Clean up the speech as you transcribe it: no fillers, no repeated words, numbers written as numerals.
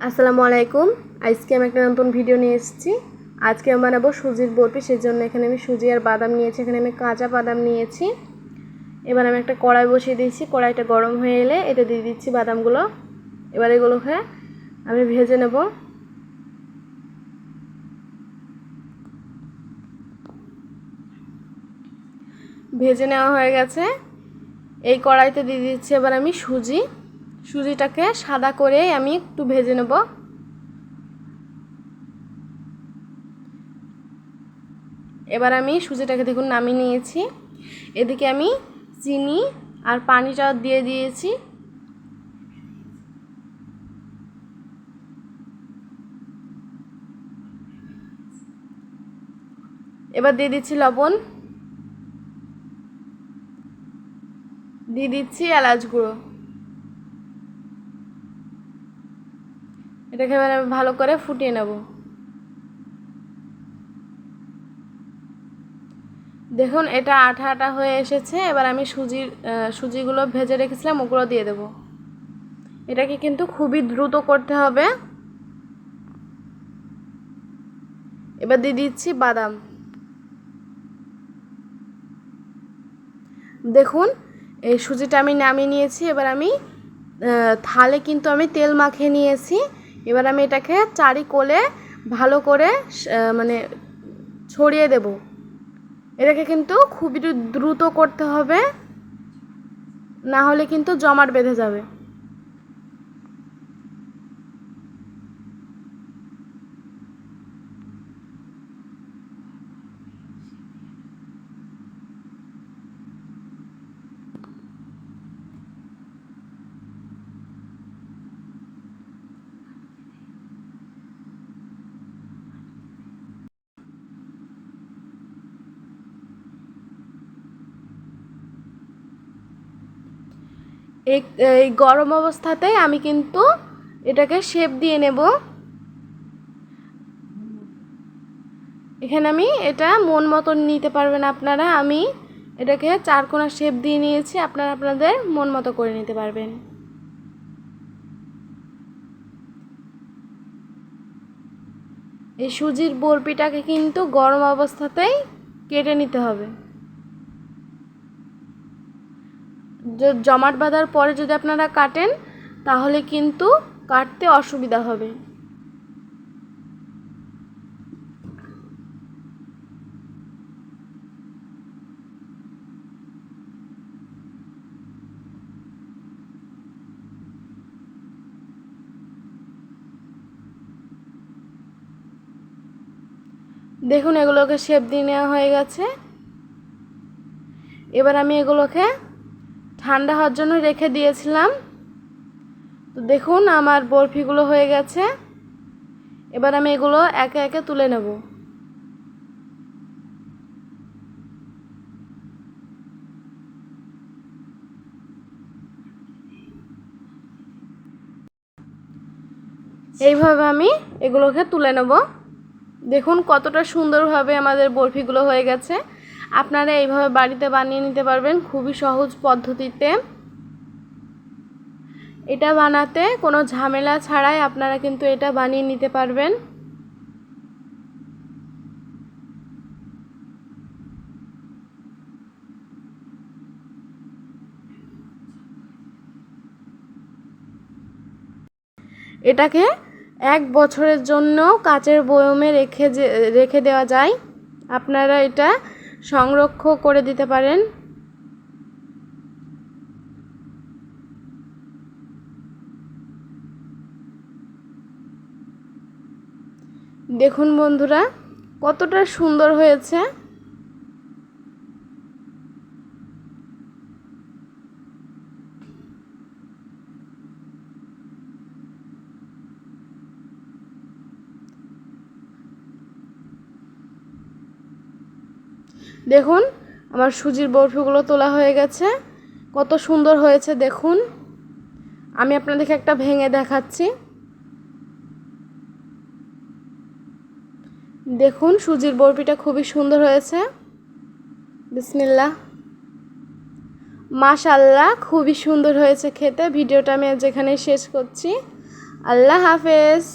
আসসালামু আলাইকুম। আজকে আমি একটা নতুন ভিডিও নিয়ে এসেছি। আজকে আমি বানাবো সুজির বরফি। সেজন্য এখানে আমি সুজি আর বাদাম নিয়েছি। এখানে আমি কাঁচা বাদাম নিয়েছি। এবার আমি একটা কড়াই বসিয়ে দিয়েছি। কড়াইটা গরম হয়ে এলে এটা দিয়ে দিচ্ছি বাদামগুলো। এবার এগুলোকে আমি ভেজে নেব। ভেজে নেওয়া হয়ে গেছে। এই কড়াইতে দিয়ে দিচ্ছি এবার আমি সুজিটাকে সাদা করে আমি একটু ভেজে নেব। এবার আমি সুজিটাকে দেখুন নামিয়ে নিয়েছি। এদিকে আমি চিনি আর পানিটা দিয়ে দিয়েছি। এবার দিয়ে দিচ্ছি লবণ, দিয়ে দিচ্ছি এলাচ গুঁড়ো। এটাকে এবার ভালো করে ফুটিয়ে নেব। দেখুন এটা আঠা আঠা হয়ে এসেছে। এবার আমি সুজিগুলো ভেজে রেখেছিলাম ওগুলো দিয়ে দেব। এটাকে কিন্তু খুবই দ্রুত করতে হবে। এবার দিয়ে দিচ্ছি বাদাম। দেখুন এই সুজিটা আমি নামিয়ে নিয়েছি। এবার আমি থালে কিন্তু আমি তেল মাখিয়ে নিয়েছি। এবার আমি এটাকে চারিকোণে ভালো করে মানে ছড়িয়ে দেব। এটাকে কিন্তু খুবই দ্রুত করতে হবে, না হলে কিন্তু জমাট বেঁধে যাবে। এই গরম অবস্থাতেই আমি কিন্তু এটাকে শেপ দিয়ে নেব। এখানে আমি এটা মন মতো নিতে পারবেন আপনারা। আমি এটাকে চারকোনা শেপ দিয়ে নিয়েছি। আপনারা আপনাদের মন মতো করে নিতে পারবেন। এই সুজির বরফিটাকে কিন্তু গরম অবস্থাতেই কেটে নিতে হবে। জমাট বাঁধার পরে যদি আপনারা কাটেন তাহলে কিন্তু কাটতে অসুবিধা হবে। দেখুন এগুলোকে শেপ দিয়ে নেওয়া হয়ে গেছে। এবার আমি এগুলোকে ঠান্ডা হওয়ার জন্য রেখে দিয়েছিলাম। তো দেখুন আমার বরফিগুলো হয়ে গেছে। এবার আমি এগুলো একে একে তুলে নেব। এইভাবে আমি এগুলোকে তুলে নেব। দেখুন কতটা সুন্দরভাবে আমাদের বরফিগুলো হয়ে গেছে। আপনারা এইভাবে বাড়িতে বানিয়ে নিতে পারবেন খুবই সহজ পদ্ধতিতে। এটা বানাতে কোনো ঝামেলা ছাড়াই আপনারা কিন্তু এটা বানিয়ে নিতে পারবেন। এটাকে 1 বছরের জন্য কাচের বয়মে রেখে দেওয়া যায়। আপনারা এটা সংরক্ষণ করে দিতে পারেন। দেখুন বন্ধুরা কতটা সুন্দর হয়েছে। দেখুন আমার সুজির বরফিগুলো তোলা হয়ে গেছে। কত সুন্দর হয়েছে দেখুন। আমি আপনাদেরকে একটা ভেঙে দেখাচ্ছি। দেখুন সুজির বরফিটা খুবই সুন্দর হয়েছে। বিসমিল্লাহ, মাশাআল্লাহ খুবই সুন্দর হয়েছে খেতে। ভিডিওটা আমি যেখানে শেষ করছি। আল্লাহ হাফেজ।